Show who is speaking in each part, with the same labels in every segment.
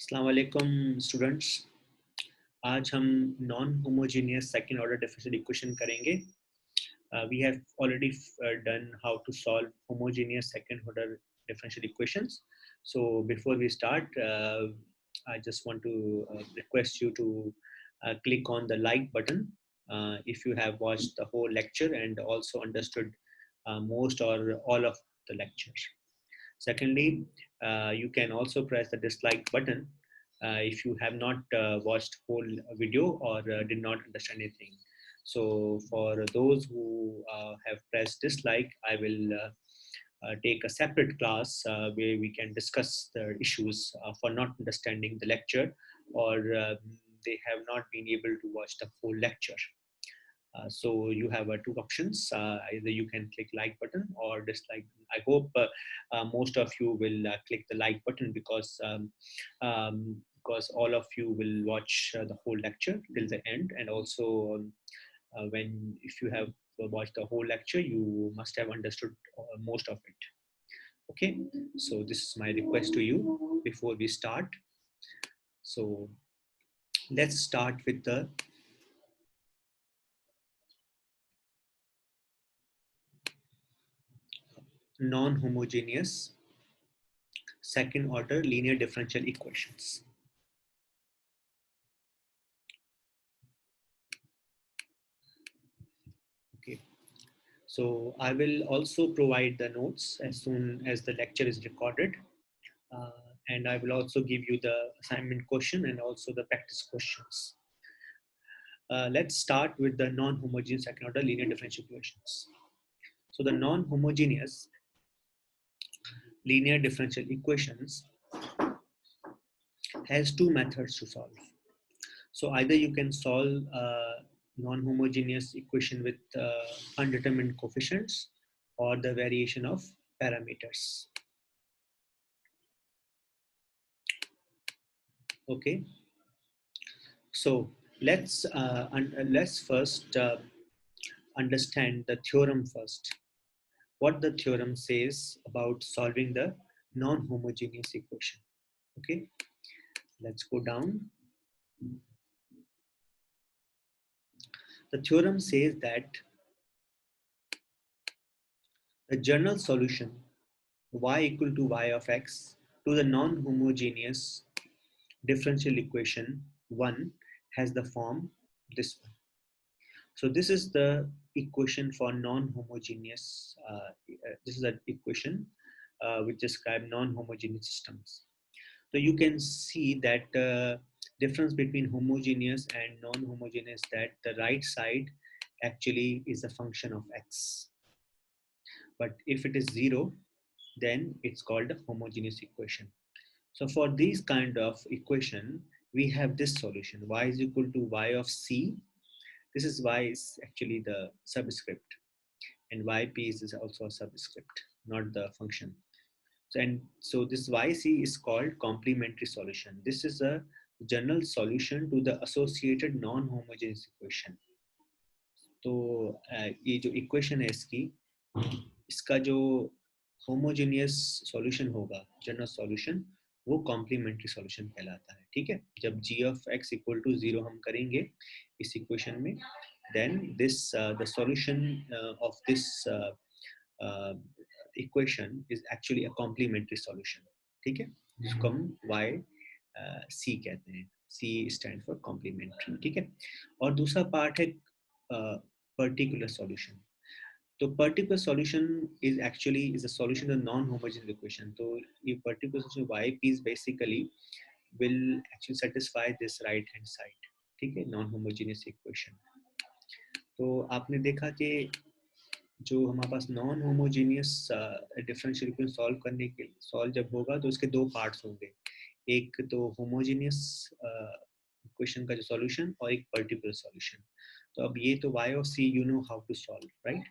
Speaker 1: अस्सलाम वालेकुम स्टूडेंट्स। आज हम non homogeneous second order differential equation करेंगे। We have already done how to solve homogeneous second order differential equations. So before we start, I just want to request you to click on the like button if you have watched the whole lecture and also understood most or all of the lecture. Secondly, you can also press the dislike button if you have not watched whole video or did not understand anything. So for those who have pressed dislike, I will take a separate class where we can discuss the issues for not understanding the lecture or they have not been able to watch the full lecture. So you have two options. Either you can click like button or dislike. I hope most of you will click the like button because all of you will watch the whole lecture till the end, and also when if you have watched the whole lecture, you must have understood most of it. Okay, so this is my request to you before we start. So let's start with the non-homogeneous second order linear differential equations. Okay, so I will also provide the notes as soon as the lecture is recorded, uh, and I will also give you the assignment question and also the practice questions. Let's start with the non-homogeneous second order linear differential equations. So the non-homogeneous linear differential equations has two methods to solve. So either you can solve non-homogeneous equation with undetermined coefficients or the variation of parameters. Okay, so let's first understand the theorem first. What the theorem says about solving the non-homogeneous equation. Okay, let's go down. The theorem says that the general solution y equal to y of x to the non-homogeneous differential equation 1 has the form this one. So this is the equation for non-homogeneous. This is an equation which describes non-homogeneous systems. So you can see that difference between homogeneous and non-homogeneous, that the right side actually is a function of x. But if it is 0, then it's called a homogeneous equation. So for these kind of equation, we have this solution. Y is equal to y of c. This is y is actually the subscript, and yp is also a subscript, not the function. So this yc is called complementary solution. This is a general solution to the associated non-homogeneous equation. तो ये जो equation है इसका जो homogeneous solution होगा, general solution, वो complementary solution कहलाता है. ठीक है, जब g of x equal to 0 हम करेंगे इस इक्वेशन में, then this the solution of this equation is actually a complementary solution. ठीक है, जिसको हम y c कहते हैं. c stand for complementary. ठीक है, और दूसरा पार्ट है particular solution. तो particular solution is a solution to non-homogeneous equation. तो ये particular solution yp is basically will actually satisfy this right hand side. ठीक है, non-homogeneous equation. तो आपने देखा कि जो हमारे पास non homogeneous differential equation solve जब होगा तो उसके दो पार्ट्स होंगे. एक तो होमोजीनियस इक्वेशन का जो सॉल्यूशन और एक पर्टिकुलर सॉल्यूशन. तो अब ये तो y of c you know how to solve, right?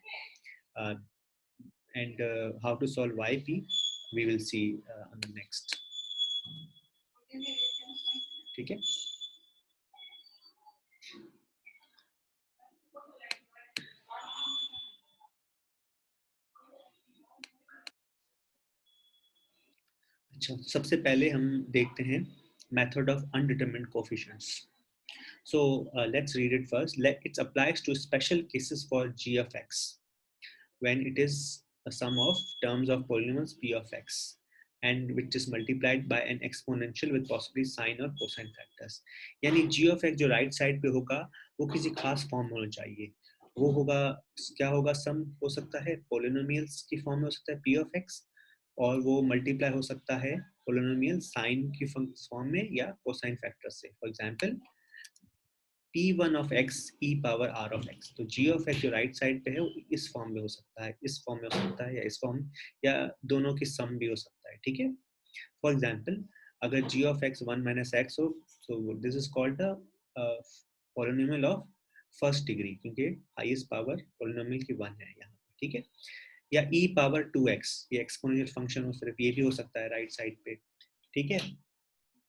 Speaker 1: And how to solve yp we will see on the next. ठीक है, अच्छा, सबसे पहले हम देखते हैं method of undetermined coefficients. So let's read it first. It applies to special cases for g of x when it is a sum of terms of polynomials p of x and which is multiplied by an exponential with possibly sine और cosine factors. यानी g of x जो right side पे होगा वो किसी खास form में होना चाहिए. वो होगा क्या होगा, सम हो सकता है पोलिनोमियल्स की फॉर्म में हो सकता है p of x और वो मल्टीप्लाई हो सकता है पोलिनोमियल साइन की फॉर्म में या कोसाइन फैक्टर से. For example p1 of x e power r of x. तो g of x जो राइट साइड पे है वो इस फॉर्म में हो सकता है, इस फॉर्म में हो सकता है या इस फॉर्म या दोनों की सम भी हो सकता है. ठीक है. फॉर एग्जांपल अगर g of x 1 minus x हो तो this is called the polynomial of first degree क्योंकि हाईएस्ट पावर पॉलिनोमियल की 1 है यहाँ. ठीक है. या e पावर 2x ये एक्सपोनेंशियल फंक्शन हो, सिर्फ ये भी हो सकता है राइट साइड पे. ठीक है.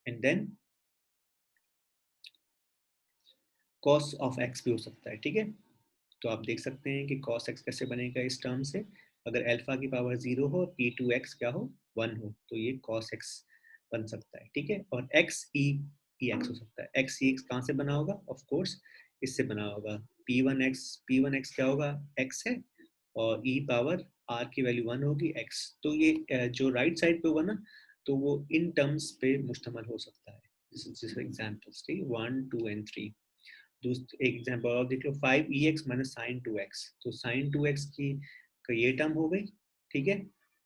Speaker 1: And then cos of x भी हो सकता है. ठीक है. तो आप देख सकते हैं कि cos x कैसे बनेगा इस टर्म से. अगर अल्फा की पावर 0 हो p2x क्या हो 1 हो तो ये cos x बन सकता है. ठीक है. और x e x हो सकता है. x e x कहाँ से बना होगा, ऑफ कोर्स इससे बना होगा. p1x क्या होगा, x है और e पावर r की वैल्यू 1 होगी x. तो ये जो राइट साइड पे होगा ना तो वो इन टर्म्स पे मुश्तमल हो सकता है. This is examples. ठीक है. 1 2 and 3. एक एग्जांपल और देख लो 5ex माइनस साइन 2x. तो साइन 2x की ये टर्म हो गई. ठीक है.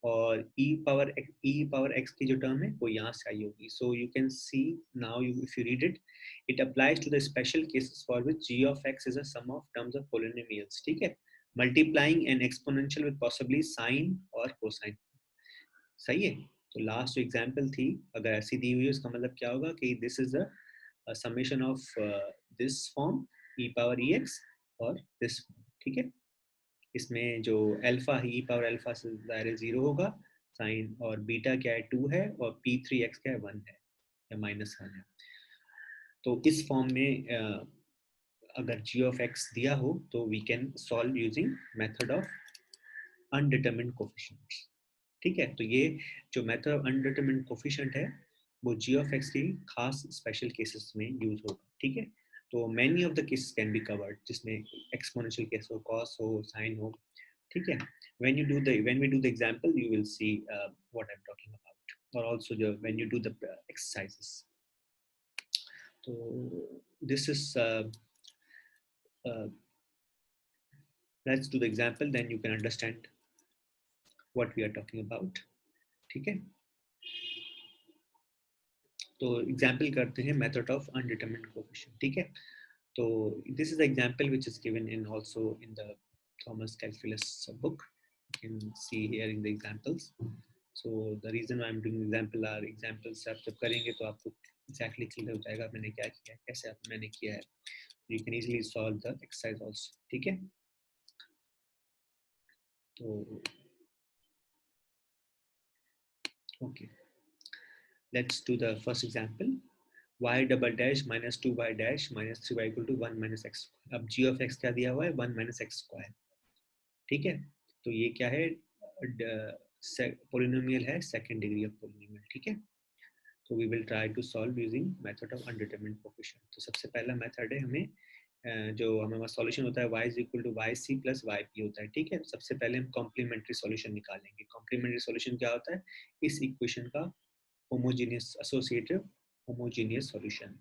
Speaker 1: और e पावर x की जो टर्म है वो यहाँ से आई होगी. So you can see now if you read it it applies to the special cases for which g of x is a sum of terms of polynomials. ठीक है. Multiplying an exponential with possibly sine और cosine. सही है. तो last जो example थी अगर ऐसी दी हुई है उसका मतलब क्या होगा कि this is a summation of this form e power ex और this form. ठीक है. इसमें जो अल्फा है e पावर अल्फा से ज़ाहिर 0 होगा, साइन और बीटा क्या है 2 है और p3x क्या है 1 है या -1 है. तो इस फॉर्म में अगर g of x दिया हो तो we can solve using method of undetermined coefficients. ठीक है. तो ये जो मेथड ऑफ अनडिटरमिन्ड कोफिशिएंट है वो g of x की खास स्पेशल केसेस में यूज होगा. ठीक है. तो many of the cases can be covered जिसमें एक्सपोनेंशियल केस हो, कॉस हो, साइन हो. ठीक है. when we do the example you will see what I'm talking about, or also when you do the exercises. So this is let's do the example then you can understand what we are talking about. ठीक है. तो example करते हैं method of undetermined coefficient. ठीक है. तो this is example which is given in also in the Thomas calculus book. You can see here in the examples. So the reason why I'm doing example are examples आप जब करेंगे तो आपको exactly clear हो जाएगा मैंने क्या किया है, कैसे मैंने किया है. You can easily solve the exercise also. ठीक है. तो okay, let's do the first example. y double dash minus 2y dash minus 3y equal to 1 minus X. अब g of x क्या दिया हुआ है 1 माइनस एक्स स्क्वायर. ठीक है. तो ये क्या है पोलिनोमियल है सेकंड डिग्री ऑफ पोलिनोमियल. ठीक है. तो we will try to solve using method of undetermined coefficient. तो सबसे पहला मेथड है हमें जो हमारा सॉल्यूशन होता है y is equal to Y C plus Y P होता है. ठीक है. सबसे पहले हम कॉम्प्लीमेंट्री सॉल्यूशन निकालेंगे. कॉम्प्लीमेंट्री सॉल्यूशन क्या होता है, इस इक्वेशन का होमोजीनियस एसोसिएटिव होमोजीनियस सॉल्यूशन.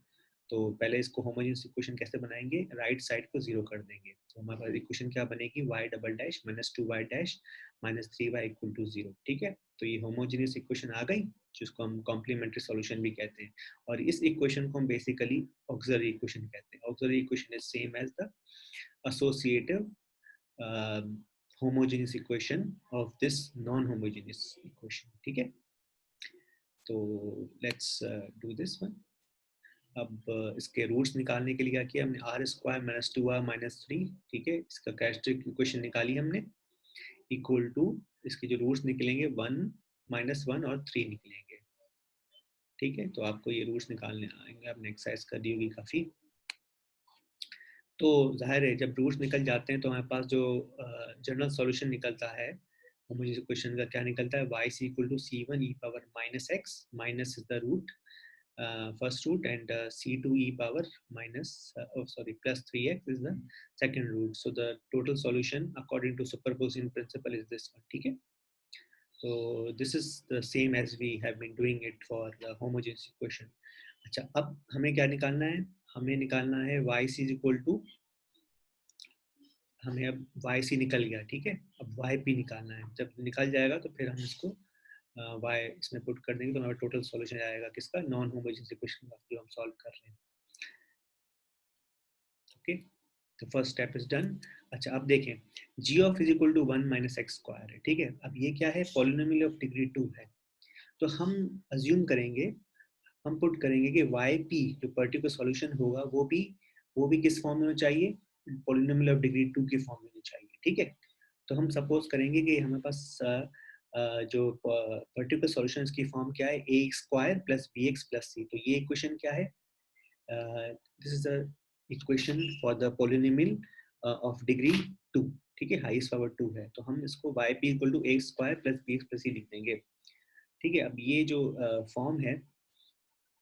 Speaker 1: तो पहले इसको होमोजीनियस इक्वेशन कैसे बनाएंगे, राइट साइड को जीरो कर देंगे. तो हमारे पास इक्वेशन क्या बनेगी y double dash minus 2y dash minus 3y equal to 0. ठीक है. तो ये होमोजीनियस इक्वेशन आ गई जिसको हम कॉम्प्लीमेंट्री सॉल्यूशन भी कहते हैं. और इस इक्वेशन को हम बेसिकली ऑक्सिलरी इक्वेशन कहते हैं. Auxiliary equation is same as the associative homogeneous equation of this non homogeneous equation. ठीक है. तो लेट्स डू दिस वन. अब इसके रूट्स निकालने के लिए क्या किया हमने, are square minus 2r minus 3. ठीक है. इसका कैरेक्टरिस्टिक इक्वेशन निकाली हमने इक्वल टू इसके जो रूट्स निकलेंगे 1 माइनस 1 और 3 निकलेंगे. ठीक है. तो आपको ये रूट्स निकालने आएंगे, आपने एक्सरसाइज कर दी होगी काफ़ी. तो जाहिर है जब रूट्स निकल जाते हैं तो हमारे पास जो जनरल सॉल्यूशन निकलता है मुझे इस क्वेश्चन का क्या निकलता है, y equal to c1 e power minus x minus is the root first root, and c2 e power minus plus 3x is the second root. So the total solution according to superposition principle is this one. ठीक है, so this is the same as we have been doing it for the homogeneous equation. अच्छा, अब हमें क्या निकालना है? हमें निकालना है y is equal to, हमें अब yc निकल गया, ठीक है, अब yp निकालना है. जब निकल जाएगा तो फिर हम इसको y इसमें पुट कर देंगे तो हमारा टोटल सॉल्यूशन आएगा किसका? नॉन होमोजेनियस इक्वेशन का, जो हम सॉल्व कर रहे हैं. ओके, तो फर्स्ट स्टेप इज डन. अच्छा, अब देखें, g of is equal to 1 minus X square है, ठीक है. अब ये क्या है? पॉलिनोमियल ऑफ डिग्री 2 है. तो हम अज्यूम करेंगे, हम पुट करेंगे कि yp जो पर्टिकुलर सॉल्यूशन होगा वो भी किस फॉर्म में होना चाहिए? पॉलिनोमियल ऑफ डिग्री 2 के फॉर्म में होना चाहिए, ठीक है. तो हम सपोज करेंगे कि हमारे पास जो पर्टिकुलर सॉल्यूशन की फॉर्म क्या है? A square plus B X plus C. तो ये इक्वेशन क्या है? This is the equation for the polynomial of degree 2, ठीक है, हाईएस्ट पावर 2 है. तो हम इसको yp equal to A square plus B X plus C लिख देंगे, ठीक है. अब ये जो फॉर्म है,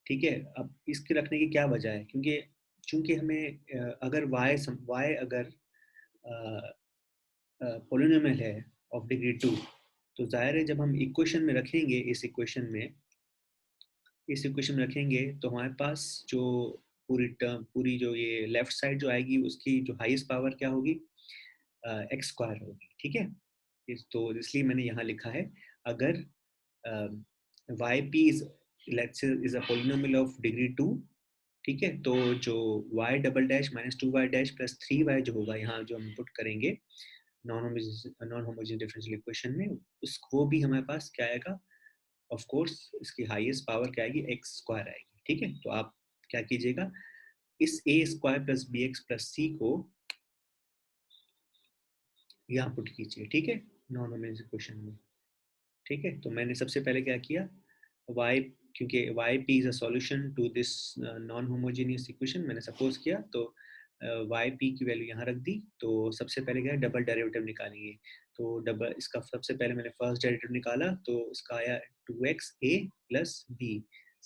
Speaker 1: ठीक है, अब इसके रखने की क्या वजह है? क्योंकि हमें अगर y अगर पॉलिनोमियल है ऑफ डिग्री 2, तो जाहिर है जब हम इक्वेशन में रखेंगे, इस इक्वेशन में रखेंगे तो हमारे पास जो पूरी जो ये लेफ्ट साइड जो आएगी उसकी जो हाईएस्ट पावर क्या होगी? एक्स स्क्वायर होगी, ठीक है. तो इसलिए मैंने यहाँ लिखा है, अगर yp is a polynomial of degree 2, ठीक है, तो जो y double dash minus 2y dash plus 3y जो होगा यहाँ जो हम पुट करेंगे नॉन होमोजेनियस डिफरेंशियल इक्वेशन में, उसको भी हमारे पास क्या आएगा? ऑफ कोर्स इसकी हाईएस्ट पावर क्या आएगी? एक्स स्क्वायर आएगी, ठीक है. तो आप क्या कीजिएगा, इस A square plus B X plus C को यहाँ पुट कीजिए, ठीक है, नॉन होमोजेनियस इक्वेशन में, ठीक है. तो मैंने सबसे पहले क्या किया, y, क्योंकि yp is a solution to this non homogeneous equation, मैंने सपोज किया, तो yp की वैल्यू यहाँ रख दी. तो सबसे पहले क्या है? डबल डेरिवेटिव निकालेंगे. तो डबल इसका सबसे पहले मैंने फर्स्ट डेरिवेटिव निकाला, तो इसका आया 2xa plus b,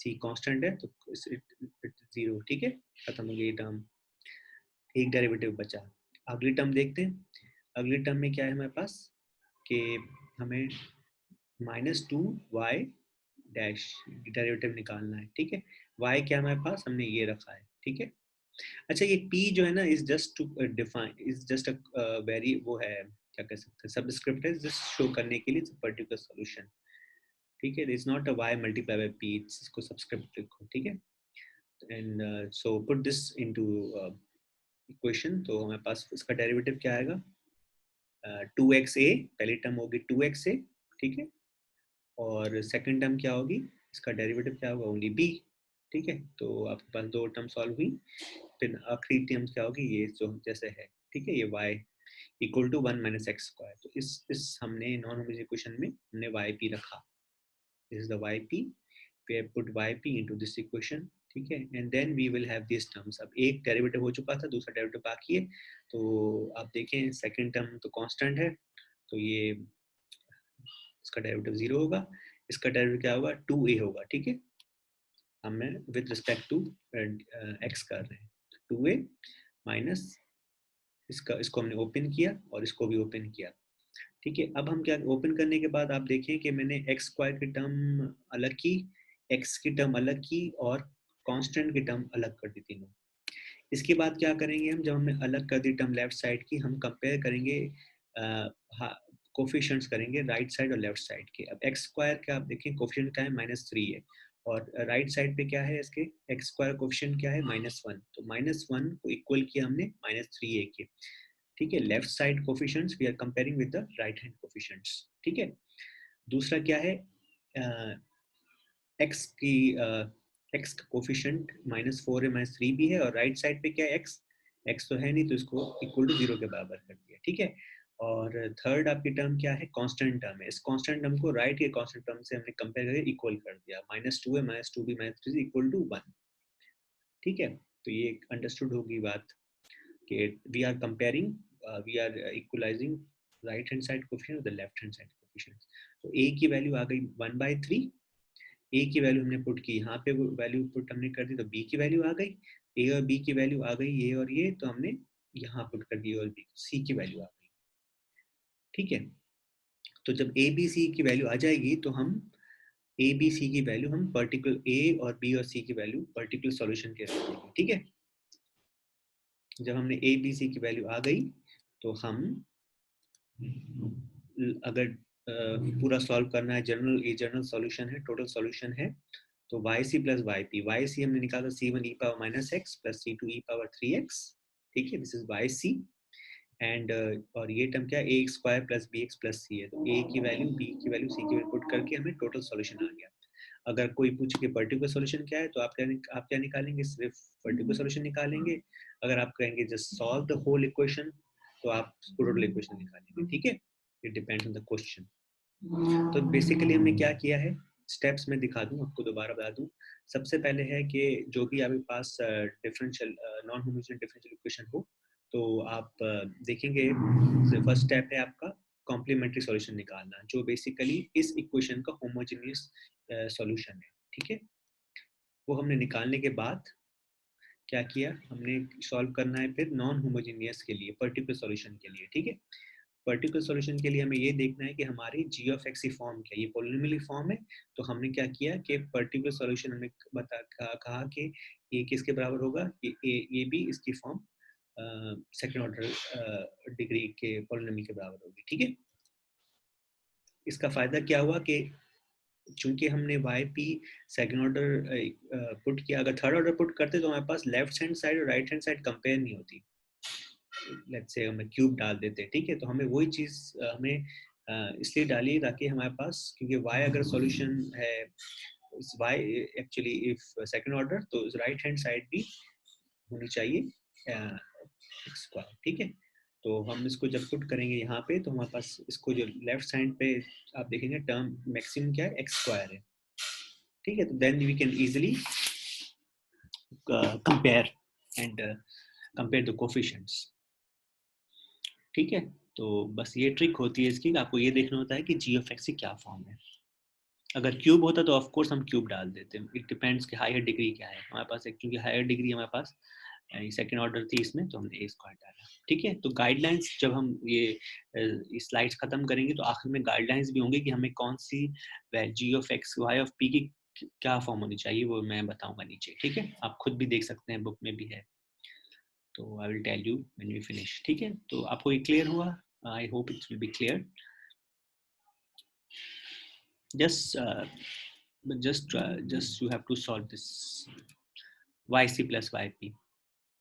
Speaker 1: c constant है तो जीरो, ठीक है, खत्म हो गई टर्म, एक डेरिवेटिव बचा. अगली टर्म देखते हैं. अगली टर्म में क्या है हमारे पास कि हमें -2y डैश डेरिवेटिव निकालना है, ठीक है. y क्या हमारे पास? हमने ये रखा है, ठीक है. अच्छा, ये p जो है ना, is just to define, is just a very, वो है, क्या कह सकते हैं, सबस्क्रिप्ट है, जस्ट शो करने के लिए पर्टिकुलर सॉल्यूशन, ठीक है. It's not a y multiply by p, इसको सबस्क्रिप्ट लिखो, ठीक है. And so put this into equation. तो हमारे पास इसका डेरिवेटिव क्या आएगा? 2xa, पहली टर्म होगी 2xa, ठीक है, और सेकंड टर्म क्या होगी? इसका डेरिवेटिव क्या होगा? ओनली b, ठीक है. तो आपके पास दो टर्म सॉल्व हुई. फिर आखिरी टर्म क्या होगी? ये जो जैसे है, ठीक है, ये y equal to 1 minus X square. तो इस हमने नॉन होमोजेनियस इक्वेशन में हमने yp रखा. This is the yp, we have put yp into this equation, ठीक है. And then we will have this terms. अब एक डेरिवेटिव हो चुका था, दूसरा डेरिवेटिव बाकी है. तो आप देखें, सेकंड टर्म तो कांस्टेंट है, तो ये इसका डेरिवेटिव 0 होगा. इसका डेरिवेटिव क्या होगा? 2a होगा, ठीक है. हमें विद रिस्पेक्ट टू x कर रहे हैं, 2a माइनस इसको हमने ओपन किया और इसको भी ओपन किया, ठीक है. अब हम क्या, ओपन करने के बाद आप देखें कि मैंने एक्स स्क्वायर की टर्म अलग की, एक्स की टर्म अलग की और कांस्टेंट की टर्म अलग कर दी तीनों. इसके बाद क्या करेंगे हम? जब हमने अलग कर दी टर्म लेफ्ट साइड की, हम कंपेयर करेंगे, कोफिशिएंट्स करेंगे राइट साइड और लेफ्ट साइड के. अब एक्स स्क्वायर का आप देखें कोफिशिएंट क्या है? -3 है, और राइट साइड पे क्या है इसके? एक्स स्क्वायर कोफिशिएंट क्या है? -1. तो -1 को इक्वल किया हमने -3a के, ठीक है. Left side coefficients we are comparing with the right hand coefficients, ठीक है. दूसरा क्या है? एक्स की एक्स का कोफिशिएंट -4 है, -3 भी है, और राइट साइड पे क्या है? एक्स तो है नहीं, तो इसको इक्वल टू 0 के बराबर कर दिया, ठीक है. और थर्ड आपकी टर्म क्या है? कांस्टेंट टर्म है. इस कांस्टेंट टर्म को राइट के कांस्टेंट टर्म से हमने कंपेयर करके इक्वल कर दिया. -2 है, -2b -3 इक्वल टू 1, ठीक है. तो ये अंडरस्टूड होगी बात कि we are comparing, we are equalizing right hand side coefficient with the left hand side coefficient. तो a की वैल्यू आ गई 1/3, ए की वैल्यू हमने पुट की, यहाँ पे वैल्यू पुट हमने कर दी तो बी की वैल्यू आ गई, ए और बी की वैल्यू आ गई, ये और ये, तो हमने यहाँ पुट कर दी और बी, सी की वैल्यू आ गई। ठीक है, तो जब ए बी सी की वैल्यू आ जाएगी तो हम ए बी सी की वैल्यू हम पर्टिकुलर ए और बी और सी की वैल्यू पर्टिकुलर सॉल्यूशन के रख देंगे। ठीक है, जब हमने ए बी सी की वैल्यू आ गई तो हम अगर पूरा सॉल्व करना है, जनरल सॉल्यूशन है, टोटल सॉल्यूशन है, तो Y C plus Y P, Y C हमने निकाला C one E power minus X plus C two E power 3x। ठीक है, this is Y C and और ये टर्म क्या है, A square plus B X plus C है, तो ए की वैल्यू बी की वैल्यू सी की वैल्यू पुट करके हमें टोटल सॉल्यूशन आ गया। अगर कोई पूछे कि पर्टिकुलर सॉल्यूशन क्या है तो आप क्या निकालेंगे, सिर्फ पर्टिकुलर सॉल्यूशन निकालेंगे। अगर आप कहेंगे just solve the whole equation तो आप टोटल इक्वेशन निकालेंगे। ठीक है, it depends on the question. तो बेसिकली हमने क्या किया है, स्टेप्स में दिखा दूं आपको, दोबारा बता दूं। सबसे पहले है कि जो भी आपके पास differential non homogeneous differential equation हो, तो आप देखेंगे फर्स्ट स्टेप है आपका कॉम्प्लीमेंट्री सॉल्यूशन निकालना, जो बेसिकली इस इक्वेशन का होमोजेनियस सॉल्यूशन है। ठीक है, वो हमने निकालने के बाद क्या किया, हमने सॉल्व करना है फिर नॉन होमोजेनियस के लिए, पर्टिकुलर सॉल्यूशन के लिए। ठीक है, पर्टिकुलर सॉल्यूशन के लिए हमें ये देखना है कि हमारी जी ऑफ एक्स की फॉर्म क्या है, ये पॉलिनोमियल फॉर्म है। तो हमने क्या किया कि पर्टिकुलर सॉल्यूशन हमने कहा कि ये किसके बराबर होगा, ये भी इसकी फॉर्म सेकंड ऑर्डर डिग्री के पॉलिनोमियल के बराबर होगी। ठीक है, इसका फायदा क्या हुआ कि चूंकि हमने Y P second order put किया, अगर थर्ड ऑर्डर पुट करते तो हमारे पास लेफ्ट हैंड साइड और राइट हैंड साइड कंपेयर नहीं होती। लेट्स से हमें क्यूब डाल देते हैं। ठीक है, तो हमें वही चीज़ हमें इसलिए डाली ताकि हमारे पास, क्योंकि y अगर सॉल्यूशन है y actually if second order, तो राइट हैंड साइड भी होनी चाहिए एक्स स्क्वायर। ठीक है, तो हम इसको जब पुट करेंगे यहाँ पे तो हमारे पास इसको जो लेफ्ट साइड पे आप देखेंगे टर्म मैक्सिमम क्या है, एक्स स्क्वायर है। ठीक है, तो then we can easily compare and compare the coefficients. ठीक है, तो बस ये ट्रिक होती है इसकी, आपको ये देखना होता है कि जी ऑफ एक्स की क्या फॉर्म है। अगर क्यूब होता तो ऑफ कोर्स हम क्यूब डाल देते हैं, इट डिपेंड्स कि हायर डिग्री क्या है हमारे पास, क्योंकि हायर डिग्री हमारे पास सेकेंड ऑर्डर थी इसमें, तो हमने ए स्क्वायर डाला। ठीक है, तो गाइडलाइंस जब हम ये स्लाइड्स खत्म करेंगे तो आखिर में गाइडलाइंस भी होंगे कि हमें कौन सी G of X Y of P की क्या फॉर्म होनी चाहिए, वो मैं बताऊंगा नीचे। ठीक है, आप खुद भी देख सकते हैं, बुक में भी है, तो I will tell you when we finish. ठीक है, तो आपको ये क्लियर हुआ? I hope it will be clear. just you have to solve this yc plus yp.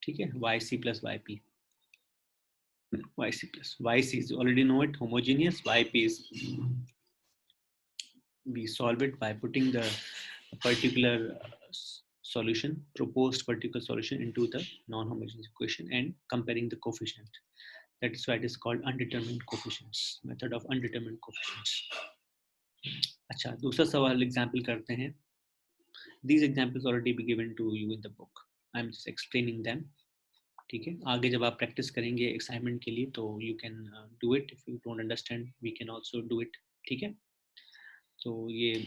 Speaker 1: ठीक है, yc plus yp, yc plus yc is already know it, homogeneous. Yp is we solve it by putting the particular solution, proposed particular solution into the non-homogeneous equation and comparing the coefficient. That is why it is called undetermined coefficients, method of undetermined coefficients. अच्छा, दूसरा सवाल example करते हैं। These examples already be given to you in the book. I am just explaining them. ठीक है, आगे जब आप प्रैक्टिस करेंगे असाइनमेंट के लिए तो you can do it, if you don't understand we can also do it. ठीक है, तो ये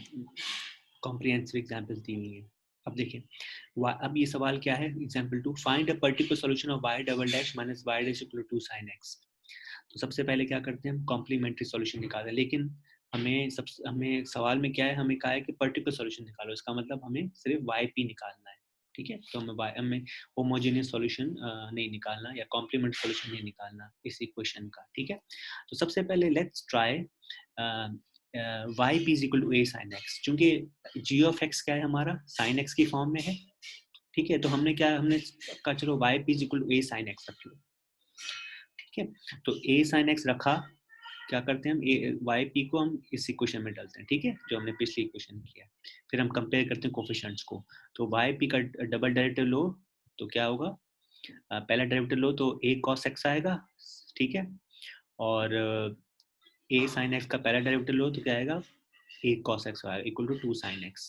Speaker 1: कॉम्प्रिहेंसिव एग्जांपल्स दी हुई हैं। अब देखिए, अब ये सवाल क्या है, example 2, find a particular solution of y double dash minus y dash equal to sin x। तो सबसे पहले क्या करते हैं, हम कॉम्प्लीमेंट्री सॉल्यूशन निकालते हैं, लेकिन हमें सवाल में क्या है, हमें कहा है कि पर्टिकुलर सॉल्यूशन निकालो, इसका मतलब हमें सिर्फ yp निकालना है। ठीक है, तो हमें होमोजेनियस सॉल्यूशन नहीं निकालना या कॉम्प्लीमेंट सॉल्यूशन नहीं निकालना इस इक्वेशन का। ठीक है, तो सबसे पहले let's try yp is equal to a sin x, चूंकि g ऑफ x क्या है हमारा, sin x की फॉर्म में है। ठीक है, तो हमने कहा चलो yp is equal to a sin x रख लो। ठीक है, तो a sin x रखा, क्या करते हैं हम वाई पी को हम इस इक्वेशन में डालते हैं। ठीक है, जो हमने पिछली इक्वेशन किया, फिर हम कंपेयर करते हैं कोफिशिएंट्स को। तो वाई पी का डबल डेरिवेटिव लो तो क्या होगा, पहला डेरिवेटिव लो तो a cos x आएगा। ठीक है, और a sin x का पहला डेरिवेटिव लो तो क्या आएगा, a cos x आएगा इक्वल टू 2 sin x।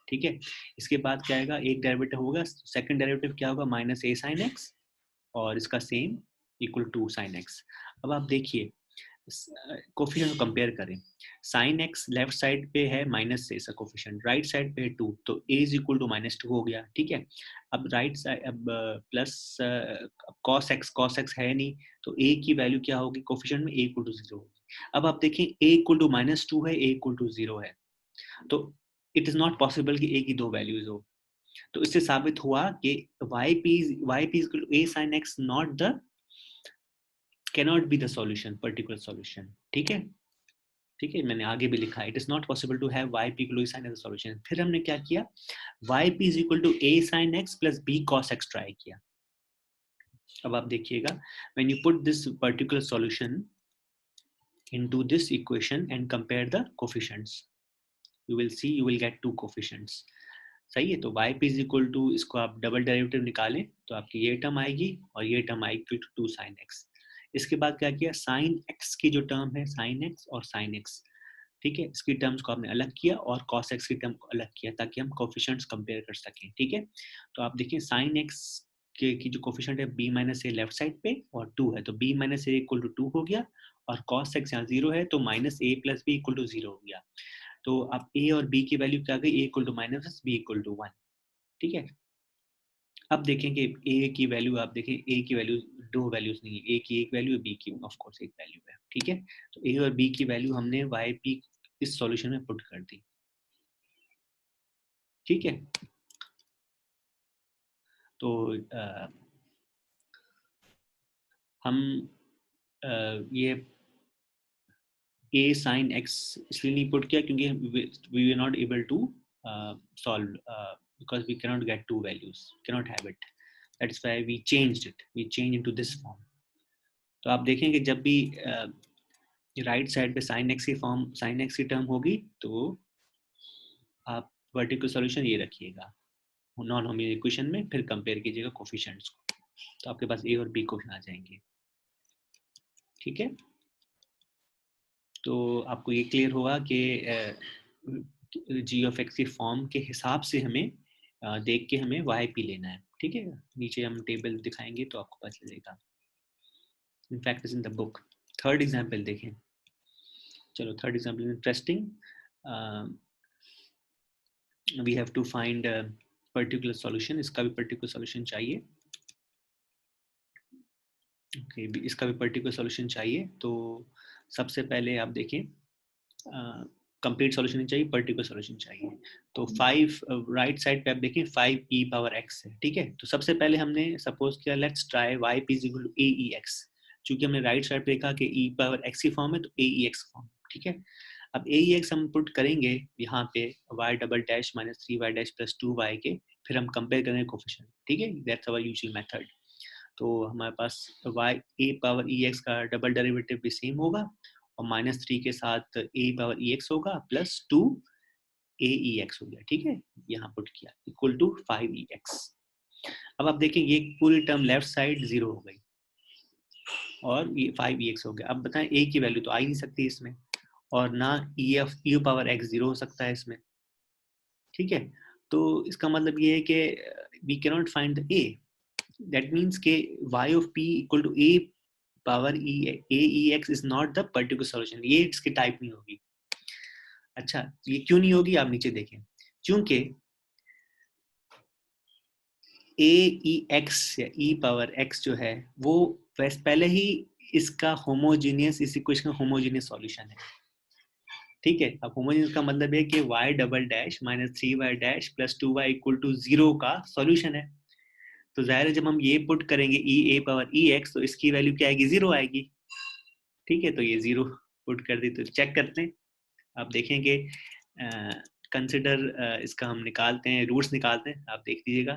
Speaker 1: ठीक है, इसके बाद क्या आएगा, एक डेरिवेटिव होगा, सेकंड डेरिवेटिव क्या होगा, माइनस a sin x, और इसका same equal to sin x। अब आप देखिए, कोफिशिएंट को कंपेयर करें, साइन एक्स लेफ्ट साइड पे है माइनस से इसका कोफिशिएंट, राइट साइड पे है 2, तो a इज इक्वल टू -2 हो गया, ठीक है। अब राइट साइड अब प्लस cos x है नहीं, तो a की वैल्यू क्या होगी कोफिशिएंट में, a इक्वल टू 0 होगी। अब आप देखें a इक्वल टू -2 है, a इक्वल टू 0 है, तो इट इज नॉट पॉसिबल कि a की दो वैल्यूज हो। तो इससे साबित हुआ कि yp is equal to a sin x not the cannot be the solution, particular solution, ठीक है। ठीक है, मैंने आगे भी लिखा है, it is not possible to have yp equal to sin as a solution। फिर हमने क्या किया, yp is equal to a sin x plus b cos x try किया। अब आप देखिएगा, when you put this particular solution into this equation and compare the coefficients, you will see you will get two coefficients। सही है, तो yp is equal to, इसको आप double derivative निकालें तो आपकी ये टर्म आएगी और ये टर्म आएगी टू साइन एक्स। इसके बाद क्या किया, साइन एक्स की जो टर्म है साइन एक्स और साइन एक्स, ठीक है, इसकी टर्म्स को आपने अलग किया और cos x की टर्म को अलग किया ताकि हम कोफिशिएंट्स कंपेयर कर सकें, ठीक है। तो आप देखिए साइन x के की जो कोफिशिएंट है b minus A left side पे और 2 है, तो b minus A equal to 2 हो गया, और cos x यहाँ 0 है तो minus A plus B equal to 0 हो गया। तो अब a और b की वैल्यू क्या आ गई, a equal to minus b equal to 1, ठीक है। अब देखें कि a की वैल्यू, आप देखें a की वैल्यू दो वैल्यूज नहीं है, a की एक वैल्यू है, b की ऑफ कोर्स एक वैल्यू है, ठीक है। तो a और b की वैल्यू हमने yp इस सॉल्यूशन में पुट कर दी, ठीक है। तो हम ये a sin x इसलिए नहीं पुट किया क्योंकि we were not able to solve because we cannot get two values, cannot have it, that is why we changed it, we changed into this form। तो आप देखेंगे जब भी राइट साइड पे sin x की form, sin x की term होगी तो आप वर्टिकल सॉल्यूशन ये रखिएगा नॉन होमोजेनियस इक्वेशन में, फिर कंपेयर कीजिएगा कोफिशिएंट्स को, तो आपके पास a और b क्वेश्चन आ जाएंगे, ठीक है। तो आपको ये क्लियर होगा कि जी ऑफ एक्स की फॉर्म के हिसाब से हमें देख के हमें वाई पी लेना है, ठीक है। नीचे हम टेबल दिखाएंगे तो आपको पता चलेगा, in fact is in the book. Third example देखें, चलो third example interesting, we have to find particular solution, इसका भी पर्टिकुलर सॉल्यूशन चाहिए, ओके इसका भी पर्टिकुलर सॉल्यूशन चाहिए। तो सबसे पहले आप देखें, कंप्लीट सॉल्यूशन नहीं चाहिए, पर्टिकुलर सॉल्यूशन चाहिए। तो 5 राइट साइड पे आप देखें 5e पावर x है, ठीक है। तो सबसे पहले हमने सपोज किया let's try y p equal to aex, चूंकि हमने राइट साइड पे देखा कि e पावर x की फॉर्म है तो aex फॉर्म, ठीक है। अब aex हम पुट करेंगे यहाँ पे y double dash minus 3y dash plus 2y के, फिर हम कंपेयर करेंगे कोफिशिएंट, ठीक है, दैट्स आवर यूजुअल मेथड। तो हमारे पास y a पावर ex का डबल डेरिवेटिव भी सेम होगा और -3 के साथ a पावर ex होगा प्लस 2 aex हो गया, ठीक है, यहाँ पुट किया इक्वल टू 5ex। अब आप देखें ये पूरी टर्म लेफ्ट साइड 0 हो गई और ये 5ex हो गया। अब बताएं a की वैल्यू तो आ ही नहीं सकती इसमें, और ना e पावर x 0 हो सकता है इसमें, ठीक है। तो इसका मतलब ये है कि we cannot find the a, that means के y of p equal to a power aex is not the particular solution, ये इसकी टाइप नहीं होगी। अच्छा ये क्यों नहीं होगी, आप नीचे देखें, क्योंकि aex या e पावर x जो है वो वैसे पहले ही इसका होमोजीनियस, इस इक्वेशन का होमोजीनियस सॉल्यूशन है, ठीक है। अब होमोजीनियस का मतलब है कि y double dash minus 3y dash plus 2y equal to 0 का सॉल्यूशन है। तो जाहिर है जब हम ये पुट करेंगे e a पावर ex तो इसकी वैल्यू क्या आएगी, 0 आएगी, ठीक है। तो ये 0 पुट कर दी, तो चेक करते हैं, आप देखेंगे कंसिडर इसका हम निकालते हैं, रूट्स निकालते हैं, आप देख लीजिएगा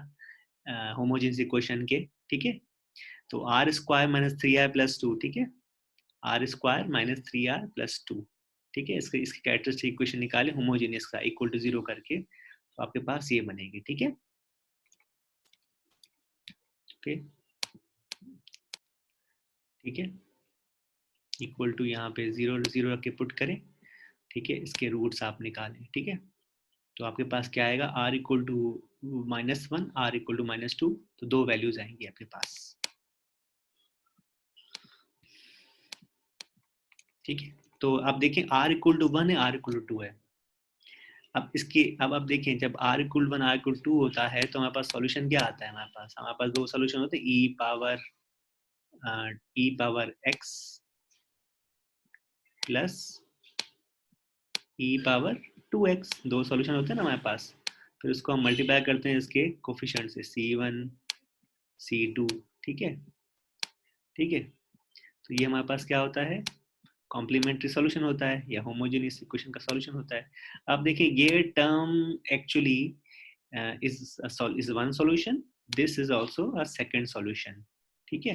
Speaker 1: होमोजेनियस इक्वेशन के, ठीक है। तो are square minus 3r plus 2, ठीक है, are square minus 3r plus 2, ठीक है। इसकी कैरेक्टरिस्टिक इक्वेशन निकाले होमोजेनियस का इक्वल टू 0 करके, तो आपके पास ये बनेगी, ठीक है, ओके, ठीक है, इक्वल टू यहाँ पे 0 0 रख के पुट करें, ठीक है, इसके रूट्स आप निकालें, ठीक है। तो आपके पास क्या आएगा, r equal to -1, r equal to -2, तो दो वैल्यूज आएंगी आपके पास, ठीक है, तो अब देखें r इक्वल टू 1 है, r इक्वल टू 2 है। अब आप देखें, जब r इक्वल 1 r इक्वल 2 होता है तो हमारे पास सॉल्यूशन क्या आता है? हमारे पास दो सॉल्यूशन होते हैं, e power x plus e power 2x, दो सॉल्यूशन होते हैं ना हमारे पास। फिर उसको हम मल्टीप्लाई करते हैं इसके कोफिशिएंट से, c1 c2। ठीक है, ठीक है, तो ये हमारे पास क्या होता है? कॉम्प्लीमेंट्री सॉल्यूशन होता है या होमोजेनियस इक्वेशन का सॉल्यूशन होता है। अब देखिए ये term actually is one solution, this is also a second solution। ठीक है,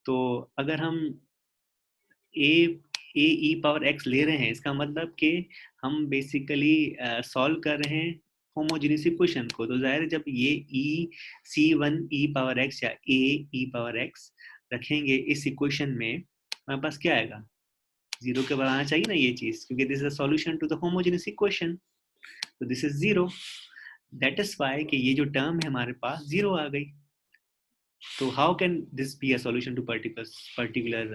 Speaker 1: तो अगर हम a e पावर x ले रहे हैं, इसका मतलब कि हम बेसिकली सॉल्व कर रहे हैं होमोजेनियस इक्वेशन को। तो जाहिर है जब ये c1 e पावर x या a e पावर x रखेंगे इस इक्वेशन में, हमारे पास क्या आएगा? जीरो के बराबर आना चाहिए ना ये चीज, क्योंकि this is a solution to the homogeneous equation, तो this is zero. That is why कि ये जो टर्म है हमारे पास जीरो आ गई। तो how can this be a solution to particular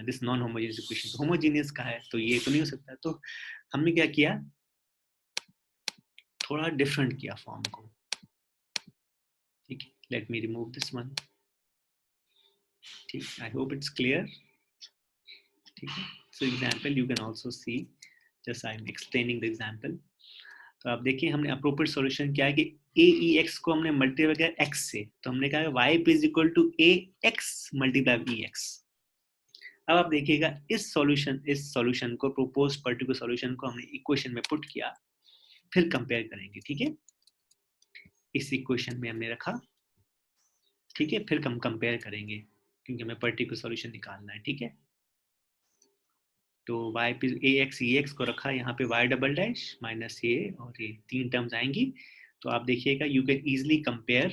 Speaker 1: this non homogeneous equation? तो होमोजेनियस का है तो ये तो नहीं हो सकता। तो हमने क्या किया, थोड़ा डिफरेंट किया फॉर्म को। ठीक है, let me remove this one. ठीक, आई होप इट्स क्लियर। ठीक है, so example you can also C, just I am explaining the example. तो आप देखिए हमने अप्रोप्रिएट सॉल्यूशन क्या है कि ए ई एक्स को हमने मल्टीप्लाई किया एक्स से, तो हमने कहा Y is equal to A X multiply E X. अब आप देखिएगा इस सॉल्यूशन को, प्रोपोज पर्टिकुलर सॉल्यूशन को हमने इक्वेशन में पुट किया, फिर कंपेयर करेंगे। ठीक है, इस इक्वेशन में हमने रखा, ठीक है, फिर हम कंपेयर करेंगे क्योंकि हमें पर्टिकुलर सॉल्यूशन निकालना है। ठीक है, तो y पे ए एक्स ई एक्स को रखा, यहाँ पे y डबल डैश माइनस ए, और ये तीन टर्म्स आएंगी। तो आप देखिएगा you can easily compare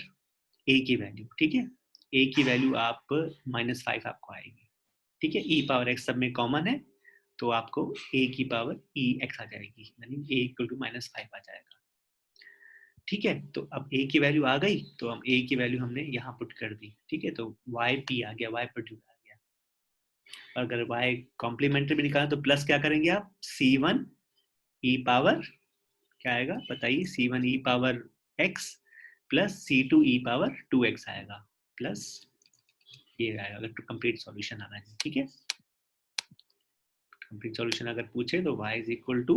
Speaker 1: a की वैल्यू। ठीक है, a की वैल्यू आप -5 आपको आएगी। ठीक है, e पावर x सब में कॉमन है, तो आपको a की पावर e x आ जाएगी, यानी a इक्वल टू -5 आ जाएगा। ठीक है, तो अब a की वैल्यू आ गई, तो हम a की वैल्यू हमने यहाँ पुट कर दी। ठीक है, तो y p आ गया, y प्रोड्यूस आ गया। अगर y कॉम्प्लीमेंट्री भी निकालें तो प्लस क्या करेंगे आप, c1 e पावर, क्या आएगा बताइए, c1 e power x plus c2 e power 2x आएगा, प्लस ये आएगा अगर तो कंप्लीट सॉल्यूशन आना है। ठीक है, कंप्लीट सॉल्यूशन अगर पूछे तो y is equal to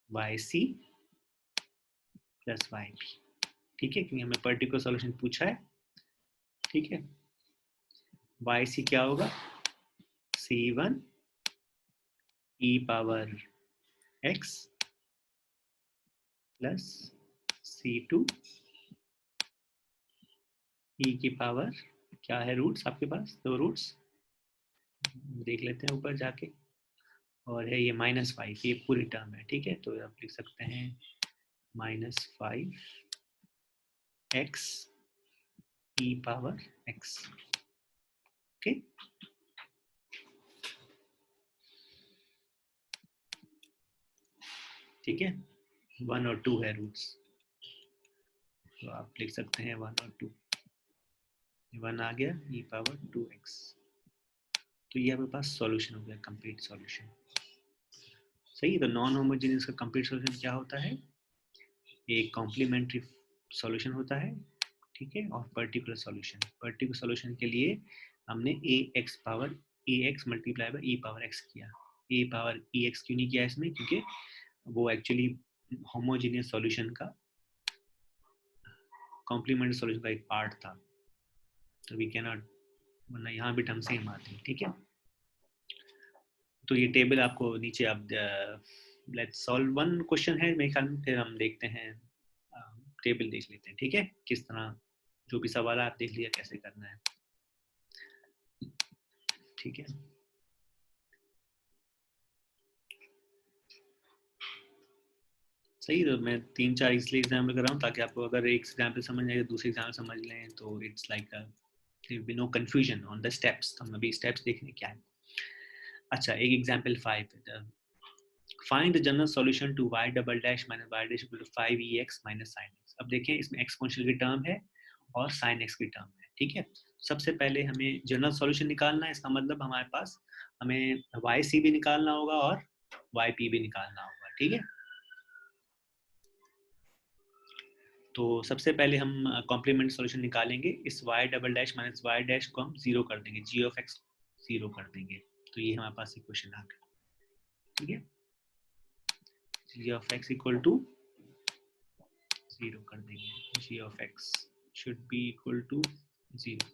Speaker 1: Y C plus Y P. ठीक है, क्योंकि हमें पर्टिकुलर सॉल्यूशन पूछा है। ठीक है, वाई सी क्या होगा, c1 e power x plus c2 e की पावर, क्या है रूट्स आपके पास, दो रूट्स देख लेते हैं ऊपर जाके, और है ये -5, ये पूरी टर्म है। ठीक है, तो आप लिख सकते हैं -5 x e power x। Okay, ठीक है, 1 और 2 है रूट्स, तो आप लिख सकते हैं 1 और 2। 1 आ गया e पावर 2x, तो ये आपके पास सॉल्यूशन हो गया, कंप्लीट सॉल्यूशन। सही है, तो नॉन होमोजेनियस का कंप्लीट सॉल्यूशन क्या होता है, एक कॉम्प्लीमेंट्री सॉल्यूशन होता है। ठीक है, और पर्टिकुलर सॉल्यूशन के लिए हमने A X power A X multiply by E power X किया। ए पावर ई एक्स क्यों नहीं किया इसमें, क्योंकि वो एक्चुअली होमोजेनियस सॉल्यूशन का, कॉम्प्लीमेंट्री सॉल्यूशन का एक पार्ट था, तो वी कैन नॉट, वरना यहाँ भी ढंग से ही मारते हैं। ठीक है, तो ये टेबल आपको नीचे, आप लेट्स सॉल्व वन क्वेश्चन है मेरे ख्याल में, फिर हम देखते हैं टेबल देख लेते हैं। ठीक है, किस तरह जो भी सवाल है आप देख लिया कैसे करना है। ठीक है, सही, तो मैं 3-4 इसलिए एग्जाम्पल कर रहा हूँ ताकि आपको अगर एक एग्जाम्पल समझ आए दूसरे एग्जाम्पल समझ लें, तो it's like no confusion on the steps. हम अभी स्टेप्स देखेंगे क्या है। अच्छा, एक एग्जाम्पल 5 है, find the general solution to y double dash minus y dash equal to 5ex minus sin x। अब देखें इसमें एक्सपोनेंशियल की टर्म है और sin x की टर्म है। ठीक है, सबसे पहले हमें जनरल सॉल्यूशन निकालना है, इसका मतलब हमारे पास हमें वाई सी भी निकालना होगा और वाई पी भी निकालना होगा। ठीक है, तो सबसे पहले हम कॉम्प्लीमेंट सॉल्यूशन निकालेंगे। इस y double dash minus Y dash को हम जीरो कर देंगे, जी ऑफ एक्स जीरो कर देंगे, तो ये हमारे पास इक्वेशन आ गया। ठीक है, G of X equal to zero कर देंगे, G of X should be equal to zero.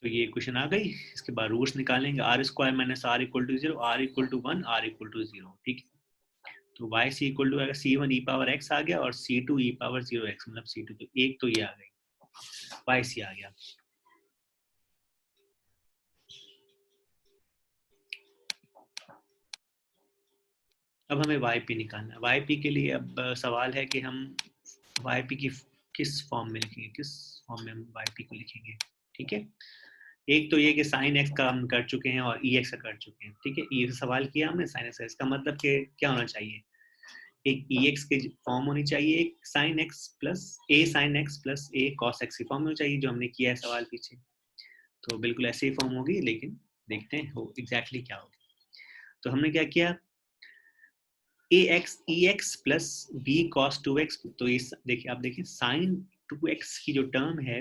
Speaker 1: तो ये इक्वेशन आ गई। इसके बाद रूट्स निकालेंगे, R square minus R equal to zero, R equal to one, R equal to zero. ठीक है, तो Y C equal to C one E power X आ गया और C two E power zero X, मतलब C to, तो एक तो ये आ गई, वाई सी आ गया। अब हमें वाई पी निकालना है। वाई पी के लिए अब सवाल है कि हम वाई पी की किस फॉर्म में लिखेंगे, किस फॉर्म में हम वाई पी को लिखेंगे। ठीक है, एक तो ये कि साइन एक्स का हम कर चुके हैं और ई एक्स का कर चुके हैं। ठीक है, ये सवाल किया हमने साइन एक्स का, इसका मतलब कि क्या होना चाहिए, एक ई एक्स की फॉर्म होनी चाहिए, एक साइन एक्स प्लस ए कॉस एक्स की फॉर्म होनी चाहिए, जो हमने किया है सवाल पीछे। तो बिल्कुल ऐसे ही फॉर्म होगी, लेकिन देखते हैं हो एग्जैक्टली क्या होगी। तो हमने क्या किया, A X E X plus B cos two X. तो ये देखिए, आप देखिए साइन टू एक्स की जो टर्म है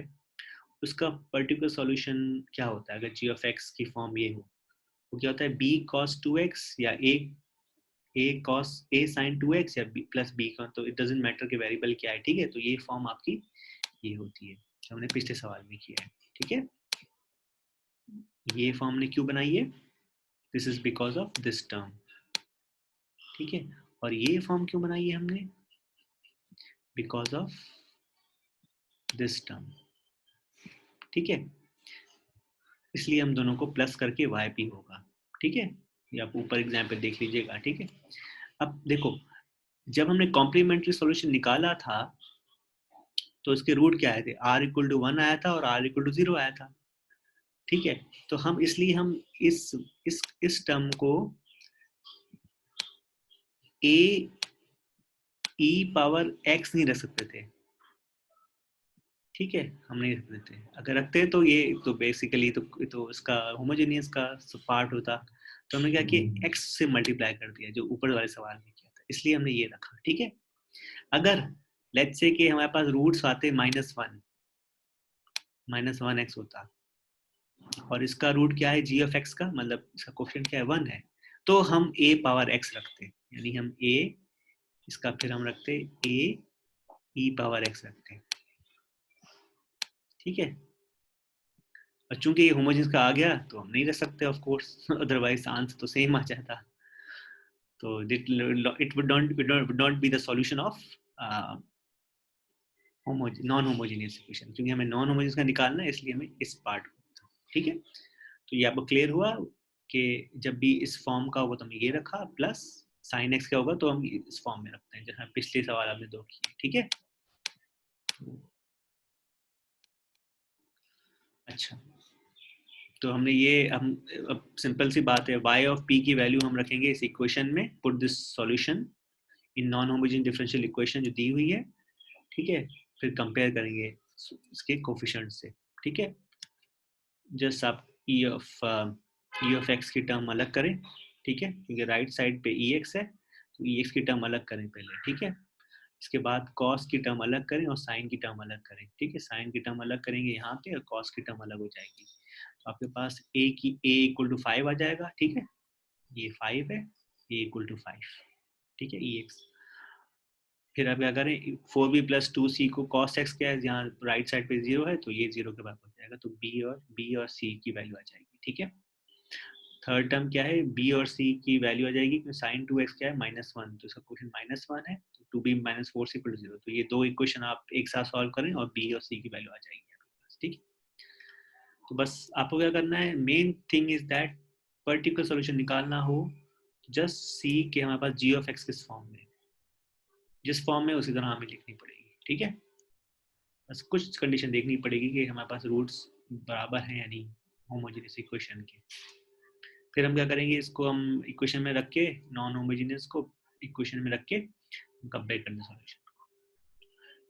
Speaker 1: उसका पर्टिकुलर सॉल्यूशन क्या होता है, अगर जी ऑफ एक्स की फॉर्म ये हो, वो क्या होता है, बी कॉस टू एक्स या ए cos A sign to x या बी प्लस बी का, तो इट डजेंट मैटर कि वेरिएबल क्या है। ठीक है, तो ये फॉर्म आपकी ये होती है जो हमने पिछले सवाल में किया है। ठीक है, ये फॉर्म ने क्यों बनाई है, this is because of this term. ठीक है, और ये फॉर्म क्यों बनाई है हमने, बिकॉज ऑफ दिस टर्म। ठीक है, इसलिए हम दोनों को प्लस करके वाई पी होगा। ठीक है, ये आप ऊपर एग्जाम पे देख लीजिएगा। ठीक है, अब देखो, जब हमने कॉम्प्लीमेंट्री सॉल्यूशन निकाला था तो इसके रूट क्या आए थे, आर इक्वल टू वन आया था और आर इक्वल टू जीरो आया था। ठीक है, तो हम इसलिए हम इस टर्म को ए ई पावर एक्स नहीं रख सकते थे। ठीक है, हम नहीं रख देते, अगर रखते तो ये तो बेसिकली तो इसका होमोजेनियस का पार्ट होता। तो हमने क्या किया, एक्स से मल्टीप्लाई कर दिया, जो ऊपर वाले सवाल में किया था, इसलिए हमने ये रखा। ठीक है, अगर लेट्स से कि हमारे पास रूट्स आते माइनस वन एक्स होता और इसका रूट क्या है जी ऑफ एक्स का, मतलब इसका कोफिशिएंट क्या है, वन है, तो हम ए पावर एक्स रखते, यानी हम ए इसका फिर हम रखते ए ई पावर एक्स रखते। ठीक है, और चूंकि ये होमोजेनियस का आ गया तो हम नहीं रख सकते ऑफ कोर्स, अदरवाइज आंसर तो सेम आ जाता। तो it would not be the solution of non homogeneous equation, क्योंकि हमें नॉन होमोजेनियस का निकालना है, इसलिए हमें इस पार्ट को। ठीक है, तो ये आपको क्लियर हुआ कि जब भी इस फॉर्म का होगा तो हमने ये रखा, प्लस साइन एक्स का होगा तो हम इस फॉर्म में रखते हैं, जैसा पिछले सवाल आपने दो किए। ठीक है, अच्छा, तो हमने ये हम अब सिंपल सी बात है, y ऑफ p की वैल्यू हम रखेंगे इस इक्वेशन में, put this solution in non homogeneous differential equation जो दी हुई है। ठीक है, फिर कंपेयर करेंगे इसके कोफिशिएंट से। ठीक है, जस्ट आप ई ऑफ एक्स की टर्म अलग करें। ठीक है, क्योंकि राइट साइड पे ई एक्स है, तो ई एक्स की टर्म अलग करें पहले। ठीक है, इसके बाद कॉस की टर्म अलग करें और साइन की टर्म अलग करें। ठीक है, साइन की टर्म अलग करेंगे यहाँ पे और कॉस की टर्म अलग हो जाएगी, तो आपके पास ए इक्वल टू फाइव आ जाएगा। ठीक है, ये फाइव है, ए इक्वल टू फाइव। ठीक है, ई एक्स, फिर आप क्या करें, फोर बी प्लस टू सी को कॉस एक्स क्या है, यहाँ राइट साइड पे जीरो है तो ये जीरो के बराबर हो जाएगा, तो बी और सी की वैल्यू आ जाएगी। ठीक है, थर्ड टर्म क्या है, बी और सी की वैल्यू आ जाएगी, क्योंकि साइन टू एक्स क्या है, माइनस वन, तो इसका क्वेश्चन माइनस वन है, तो two B minus four C equal to zero, तो ये दो इक्वेशन आप एक साथ सॉल्व करें और बी और सी की वैल्यू आ जाएगी आपके पास। ठीक है, तो बस आपको क्या करना है, main thing is that particular solution निकालना हो, जस्ट सी के हमारे पास जी ऑफ एक्स किस फॉर्म में, जिस फॉर्म में उसी तरह हमें लिखनी पड़ेगी। ठीक है, बस कुछ कंडीशन देखनी पड़ेगी कि हमारे पास रूट्स बराबर हैं या नहीं होमोजेनियस इक्वेशन के। फिर हम क्या करेंगे, इसको हम इक्वेशन में रख के, नॉन होमोजेनियस को इक्वेशन में रख के कंपेयर करना सॉल्यूशन।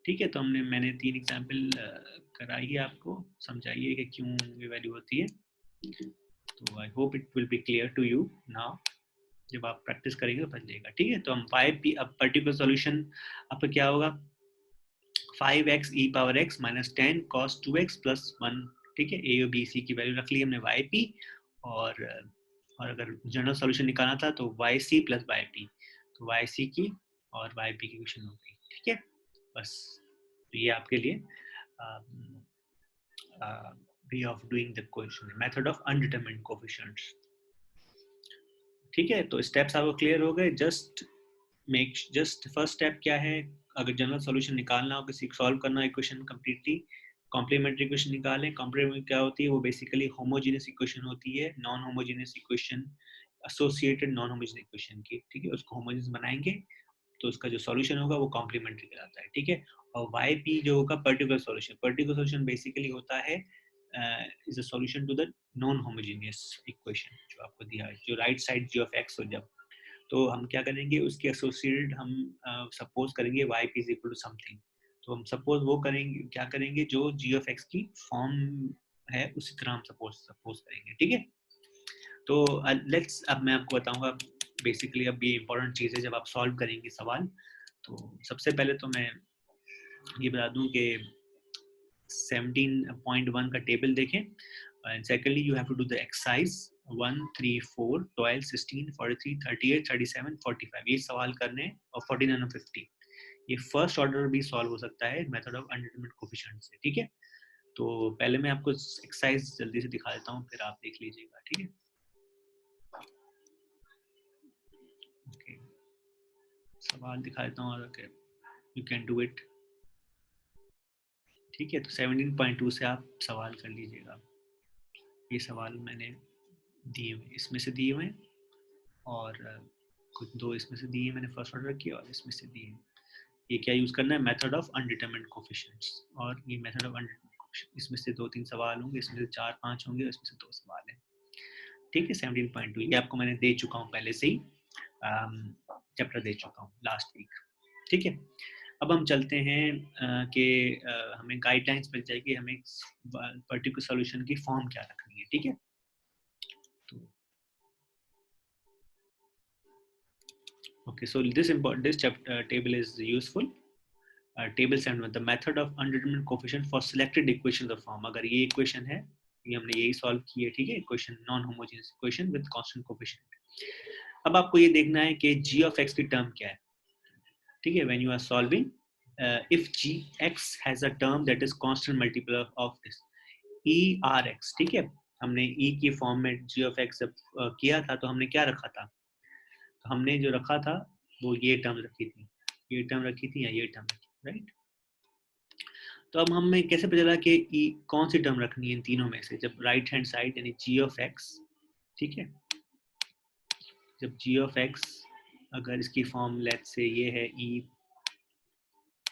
Speaker 1: ठीक है, तो मैंने 3 एग्जाम्पल कराई है आपको, समझाइए कि क्यों ये वैल्यू होती है। तो I hope it will be clear to you now. जब आप प्रैक्टिस करेंगे तो बन जाएगा। ठीक है, तो हम 5p, अब पर्टिकुलर सॉल्यूशन आपका क्या होगा, 5x e power x minus 10 cos 2x plus 1। ठीक है, ए और बी सी की वैल्यू रख ली हमने yp, और अगर जनरल सॉल्यूशन निकालना था तो yc प्लस yp, तो yc की और yp की इक्वेशन हो गई। ठीक है, बस तो ये आपके लिए way of doing the question, method of undetermined coefficients. ठीक है, तो स्टेप्स आपको क्लियर हो गए। जस्ट फर्स्ट स्टेप क्या है, अगर जनरल सॉल्यूशन निकालना हो, किसी सॉल्व करना इक्वेशन कंप्लीटली, कॉम्प्लीमेंट्री इक्वेशन निकालें। कॉम्प्लीमेंट्री क्या होती है, वो बेसिकली होमोजेनियस इक्वेशन होती है, non homogeneous equation associated non homogeneous equation की। ठीक है, उसको होमोजेनियस बनाएंगे तो उसका जो सॉल्यूशन होगा वो कॉम्प्लीमेंट्री कहलाता है। ठीक है, और वाई पी जो होगा particular solution, particular solution basically होता है is a solution to the non homogeneous equation जो आपको दिया है, जो right side G of X हो। जब तो हम क्या करेंगे, उसके एसोसिएटेड हम सपोज करेंगे y p is equal to something. तो हम सपोज वो करेंगे, क्या करेंगे, जो g ऑफ x की फॉर्म है उसी तरह हम सपोज करेंगे। ठीक है, तो लेट्स, अब मैं आपको बताऊंगा बेसिकली, अब ये इंपॉर्टेंट चीज़ है जब आप सॉल्व करेंगे सवाल। तो सबसे पहले तो मैं ये बता दूं कि 17.1 का टेबल देखें, and secondly you have to do the exercise 1, 3, 4, 12, 16, 43, 38, 37, 45, ये सवाल करने, और 49 और 50 ये फर्स्ट ऑर्डर भी सॉल्व हो सकता है मेथड ऑफ अनडिटरमिन्ड कोएफिशिएंट से। ठीक है, तो पहले मैं आपको एक्सरसाइज जल्दी से दिखा देता हूँ, फिर आप देख लीजिएगा। ठीक है, ओके, सवाल दिखा देता हूँ और यू कैन डू इट। ठीक है, तो 17.2 से आप सवाल कर लीजिएगा। ये सवाल मैंने दिए हुए, इसमें से दिए हुए, और कुछ 2 इसमें से दिए मैंने फर्स्ट ऑर्डर किया, और इसमें से दिए। ये क्या यूज करना है, मेथड ऑफ अनडिटरमिन्ड कोएफिशिएंट्स, और ये मेथड ऑफ इसमें से 2-3 सवाल होंगे, इसमें से 4-5 होंगे, और इसमें से 2 सवाल हैं। ठीक है, 17.2 ये आपको मैंने दे चुका हूँ पहले से ही, चैप्टर दे चुका हूँ लास्ट वीक। ठीक है, अब हम चलते हैं कि हमें गाइडलाइंस मिल जाएगी, हमें पर्टिकुलर सॉल्यूशन की फॉर्म क्या रखनी है। ठीक है, तो okay, so this chapter table is useful. Table 7, the method of undetermined coefficient for selected equations of form। अगर ये इक्वेशन है, ये हमने यही सॉल्व की है। ठीक है, equation non homogeneous equation with constant coefficient. अब आपको ये देखना है कि g of x की टर्म क्या है। ठीक है, when you are solving if gx has a term that is constant multiple of this e r x। ठीक है, हमने e की फॉर्म में g of x किया था, तो हमने क्या रखा था, तो हमने जो रखा था वो ये टर्म रखी थी, ये टर्म रखी थी, या ये टर्म रखी, राइट। तो अब हमें कैसे पता चला कि कौन सी टर्म रखनी है इन तीनों में से, जब राइट हैंड साइड यानी g ऑफ x। ठीक है, जब g ऑफ x अगर इसकी फॉर्म लेट्स से ये है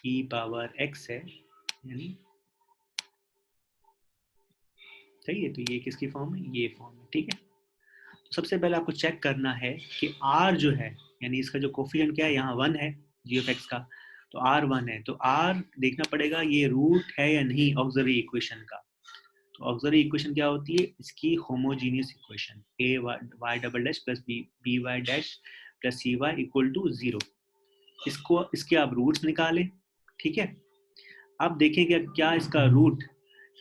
Speaker 1: e पावर x है, यानी सही है, तो ये किसकी फॉर्म है, ये फॉर्म है। ठीक है, तो सबसे पहले आपको चेक करना है कि r जो है, यानी इसका जो कोफिशिएंट क्या है, यहाँ 1 है g ऑफ x का, तो r 1 है, तो r देखना पड़ेगा ये रूट है या नहीं ऑक्सिलरी इक्वेशन का। तो ऑक्सिलरी इक्वेशन क्या होती है, इसकी homogeneous equation a y double dash plus b y dash plus c y equal to 0। इसके आप रूट्स निकालें। ठीक है, अब देखें कि क्या इसका रूट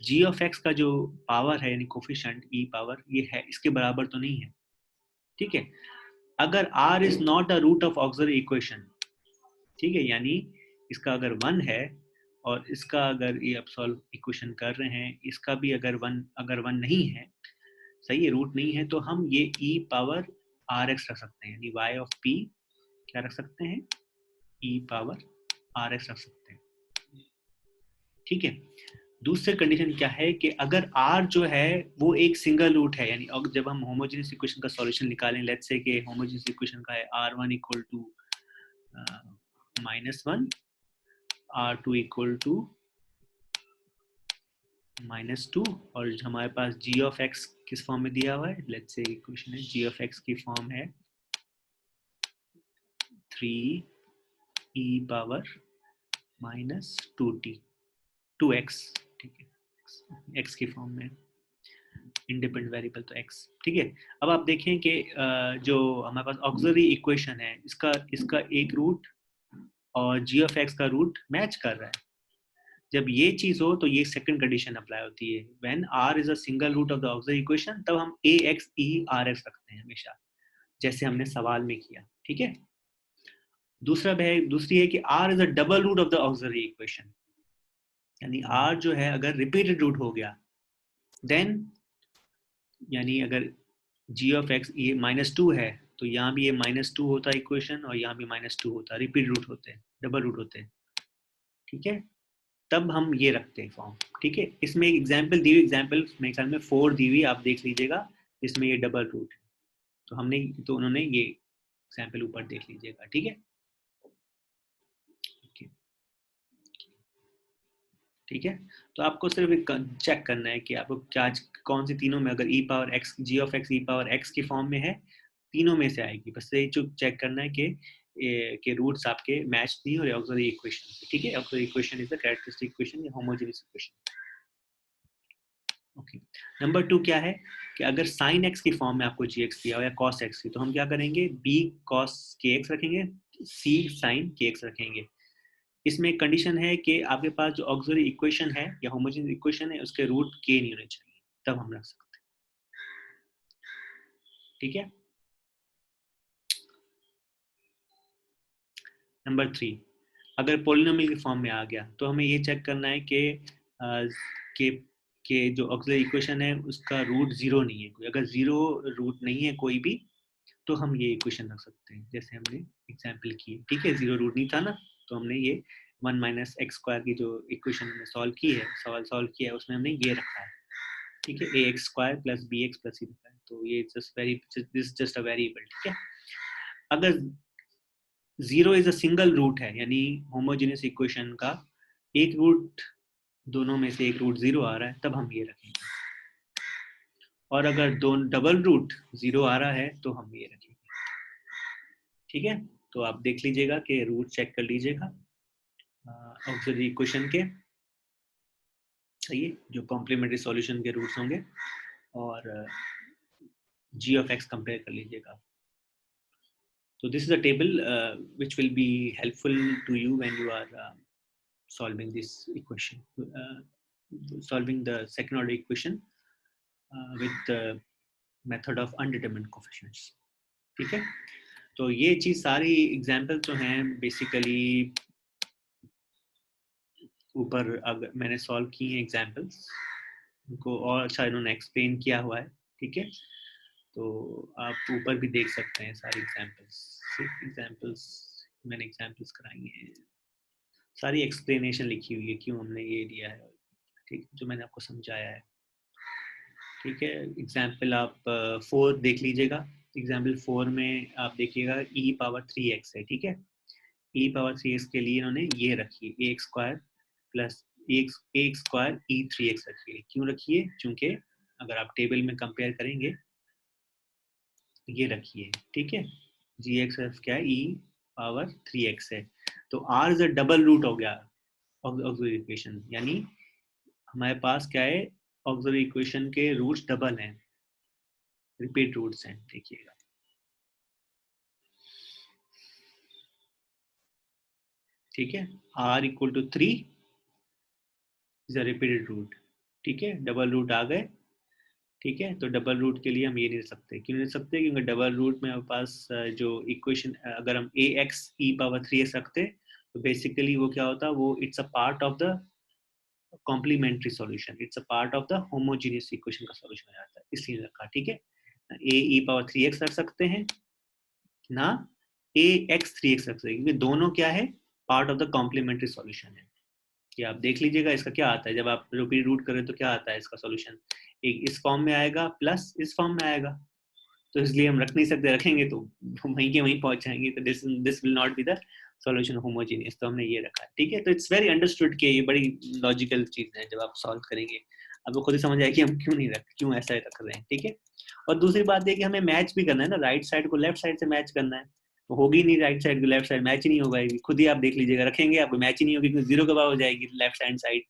Speaker 1: g ऑफ x का जो पावर है यानी कोफिशिएंट e पावर ये है, इसके बराबर तो नहीं है। ठीक है, अगर r is not a root of auxiliary equation, ठीक है, यानी इसका अगर 1 है और इसका अगर ये आप सॉल्व इक्वेशन कर रहे हैं, इसका भी अगर 1 नहीं है, सही है, रूट नहीं है, तो हम ये e पावर आर एक्स रख सकते हैं, यानी y ऑफ p क्या रख सकते हैं, e पावर आर एक्स रख सकते हैं। ठीक है, दूसरी कंडीशन क्या है कि अगर r जो है वो एक सिंगल रूट है, यानी जब हम होमोजेनियस इक्वेशन का सॉल्यूशन निकालें, लेट्स से कि होमोजेनियस इक्वेशन का है r1 equal to -1, r2 equal to -2, और हमारे पास g ऑफ x किस फॉर्म में दिया हुआ है, लेट्स से इक्वेशन है g ऑफ x की फॉर्म है 3 e power minus 2t 2x, ठीक है, x की फॉर्म में, इंडिपेंडेंट वेरिएबल तो x, ठीक है। अब आप देखें कि जो हमारे पास ऑक्सिलरी इक्वेशन है, इसका इसका एक रूट और g ऑफ x का रूट मैच कर रहा है। जब ये चीज हो तो ये सेकंड कंडीशन अप्लाई होती है, when r is a single root of the auxiliary equation, तब हम ax e rx रखते हैं हमेशा, जैसे हमने सवाल में किया, ठीक है। दूसरी है कि r is a double root of the auxiliary equation, यानी r जो है अगर रिपीटेड रूट हो गया, देन यानी अगर g ऑफ x ये -2 है, तो यहाँ भी ये -2 होता है इक्वेशन, और यहाँ भी -2 होता है, रिपीट रूट होते हैं, डबल रूट होते हैं, ठीक है। तब हम ये रखते हैं फॉर्म, ठीक है। इसमें एक एग्जाम्पल दी हुई, एग्जाम्पल मेरे ख्याल में 4 दी हुई, आप देख लीजिएगा, इसमें ये डबल रूट है, तो उन्होंने ये एग्जाम्पल ऊपर देख लीजिएगा, ठीक है। ठीक है, तो आपको सिर्फ एक चेक करना है कि आपको क्या, कौन सी तीनों में, अगर e power x, g of x e power x की फॉर्म में है, तीनों में से आएगी, बस ये चेक करना है कि रूट्स आपके मैच नहीं हो रहे ऑक्सिलरी इक्वेशन से, ठीक है। Auxiliary equation is the characteristic equation या होमोजेनियस इक्वेशन। ओके, नंबर 2 क्या है कि अगर sin x की फॉर्म में आपको gx दिया हो या cos x की, तो हम क्या करेंगे, b cos kx रखेंगे, c sin kx रखेंगे। इसमें एक कंडीशन है कि आपके पास जो ऑक्सिलरी इक्वेशन है या होमोजेनियस इक्वेशन है, उसके रूट k नहीं होने चाहिए, तब हम रख सकते हैं, ठीक है। नंबर 3, अगर पोलिनोमियल की फॉर्म में आ गया, तो हमें ये चेक करना है कि कि जो ऑक्सिलरी इक्वेशन है उसका रूट 0 नहीं है कोई, अगर 0 रूट नहीं है कोई भी, तो हम ये इक्वेशन रख सकते हैं, जैसे हमने एग्जाम्पल की, ठीक है। 0 रूट नहीं था ना, तो हमने ये 1 माइनस एक्स स्क्वायर की जो इक्वेशन हमने सॉल्व की है, सवाल सॉल्व किया है, उसमें हमने ये रखा है, ठीक है, A X square plus B X plus C रखा है, तो ये जस्ट अ वेरिएबल, ठीक है। अगर 0 इज अ सिंगल रूट है, यानी होमोजेनियस इक्वेशन का एक रूट, दोनों में से एक रूट 0 आ रहा है, तब हम ये रखेंगे, और अगर दोनों डबल रूट 0 आ रहा है, तो हम ये रखेंगे, ठीक है। तो आप देख लीजिएगा कि रूट चेक कर लीजिएगा ऑक्सिलरी इक्वेशन के, सही है, जो कॉम्प्लीमेंट्री सॉल्यूशन के रूट्स होंगे, और g of x कंपेयर कर लीजिएगा। So this is a table which will be helpful to you when you are solving this equation, solving the second order equation with the method of undetermined coefficients, ठीक है। तो ये चीज सारी example तो हैं बेसिकली ऊपर, अगर मैंने सॉल्व की हैं एग्जाम्पल्स, उनको और अच्छा इन्होंने एक्सप्लेन किया हुआ है, ठीक है। तो आप ऊपर भी देख सकते हैं सारी एग्जाम्पल्स मैंने एग्जाम्पल्स कराई हैं, सारी एक्सप्लेनेशन लिखी हुई है क्यों हमने ये लिया है, ठीक, जो मैंने आपको समझाया है, ठीक है। एग्जाम्पल आप 4 देख लीजिएगा, एग्जाम्पल 4 में आप देखिएगा e पावर 3x है, ठीक है। e पावर 3x के लिए इन्होंने ये रखी है x square plus x square e3x रखी है, क्यों रखी है, क्योंकि अगर आप टेबल में कंपेयर करेंगे तो ये रखिए, ठीक है। जी एक्स क्या है, e पावर 3x है, तो r is a double root हो गया ऑक्सिलरी इक्वेशन, यानी हमारे पास क्या है, ऑक्सिलरी इक्वेशन के रूट्स डबल हैं, रिपीट रूट्स हैं, देखिएगा, ठीक है। r equal to 3 is a repeated root, ठीक है, डबल रूट आ गए, ठीक है। तो डबल रूट के लिए हम ये नहीं ले सकते, क्यों नहीं ले सकते, क्योंकि डबल रूट में हमारे पास जो इक्वेशन, अगर हम ए एक्स ई पावर 3x रखते, तो बेसिकली वो क्या होता, वो it's a part of the complementary solution, it's a part of the homogeneous equation का सॉल्यूशन हो जाता है, इसलिए रखा, ठीक है। ए ई पावर 3x रख सकते हैं ना, ए एक्स 3x रख सकते हैं, क्योंकि दोनों क्या है, part of the complementary solution है। ये आप देख लीजिएगा, इसका क्या आता है, जब आप रिपीट रूट करें तो क्या आता है इसका सॉल्यूशन, एक इस फॉर्म में आएगा प्लस इस फॉर्म में आएगा, तो इसलिए हम रख नहीं सकते, रखेंगे तो वहीं के वहीं पहुंच जाएंगे, तो this will not be the solution homogeneous, तो हमने ये रखा है, ठीक है। तो इट्स वेरी अंडरस्टूड कि ये बड़ी लॉजिकल चीज है, जब आप सॉल्व करेंगे आपको खुद ही समझ आए कि हम क्यों ऐसा रख रहे हैं, ठीक है। और दूसरी बात ये कि हमें मैच भी करना है ना, राइट साइड को लेफ्ट साइड से मैच करना है, तो होगी नहीं राइट साइड की लेफ्ट साइड मैच ही नहीं हो पाएगी, खुद ही आप देख लीजिएगा, रखेंगे आपको मैच ही नहीं होगी क्योंकि जीरो के बराबर हो जाएगी लेफ्ट हैंड साइड।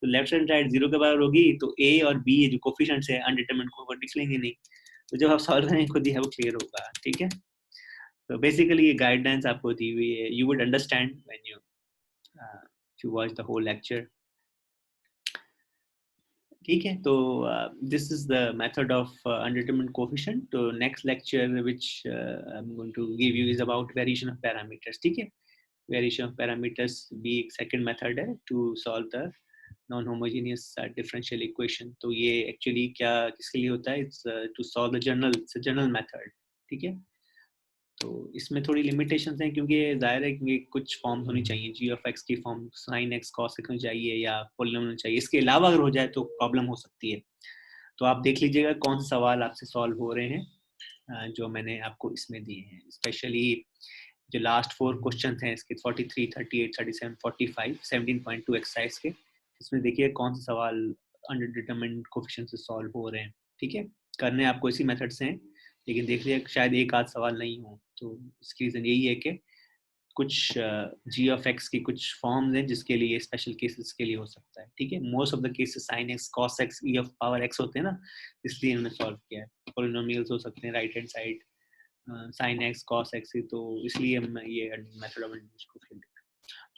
Speaker 1: तो लेफ्ट हैंड साइड जीरो के बराबर होगी तो ए और बी जो कोफिशिएंट्स है अनडिटरमिन्ड को निकलेंगे नहीं। तो जब आप सॉल्व करेंगे खुद ही है वो क्लियर होगा। ठीक है, तो बेसिकली ये गाइडलाइंस आपको दी हुई है, you would understand when you watch the whole lecture. ठीक है, तो this is the method of undetermined coefficient. तो next lecture which I am going to give you is about variation of parameters. ठीक है, वेरिएशन ऑफ पैरामीटर्स भी एक second method है to solve the non homogeneous differential equation. तो ये actually क्या किसके लिए होता है, it's to solve the general method. ठीक है, तो इसमें थोड़ी लिमिटेशंस हैं क्योंकि जाहिर है कि कुछ फॉर्म्स होनी चाहिए, जी ऑफ एक्स की form sine x cos x होनी चाहिए या पॉलिनोमियल चाहिए, इसके अलावा अगर हो जाए तो प्रॉब्लम हो सकती है। तो आप देख लीजिएगा कौन से सवाल आपसे सॉल्व हो रहे हैं जो मैंने आपको इसमें दिए हैं, स्पेशली जो लास्ट 4 क्वेश्चन हैं इसके 43, 38, 37, 45, 17.2 एक्सरसाइज के, इसमें देखिए कौन से सवाल अनडिटरमिन्ड कोएफिशिएंट से सॉल्व हो रहे हैं। ठीक है, करने आपको इसी मेथड से हैं, लेकिन देख लिया शायद एक आध सवाल नहीं हो, तो इसकी रीज़न यही है कि कुछ जी ऑफ एक्स की कुछ फॉर्म्स हैं जिसके लिए स्पेशल केसेस के लिए हो सकता है। ठीक है, most of the cases sine x cos x E of power x होते हैं ना, इसलिए इन्होंने सॉल्व किया है। पॉलिनोमियल्स हो सकते हैं right hand side sine x cos x, तो इसलिए मैं ये मेथड ऑफ को फिर।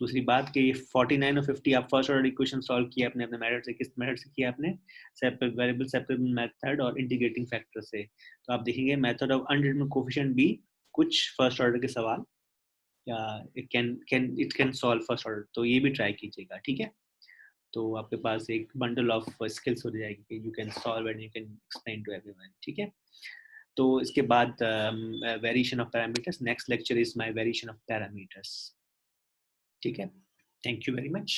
Speaker 1: दूसरी बात कि 49 और 50 आप फर्स्ट ऑर्डर इक्वेशन सॉल्व किया अपने अपने मेथड से, किस मेथड से किया आपने, वेरिएबल सेपरेबल मेथड और इंटीग्रेटिंग फैक्टर से। तो आप देखेंगे मेथड ऑफ अनडिटरमिन्ड कोएफिशिएंट भी कुछ फर्स्ट ऑर्डर के सवाल या it can solve first order, तो ये भी ट्राई कीजिएगा। ठीक है, तो आपके पास एक बंडल ऑफ स्किल्स हो जाएगी, you can solve and you can explain to everyone. ठीक है, तो इसके बाद variation of parameters, next lecture is my variation of parameters. ठीक है, थैंक यू वेरी मच।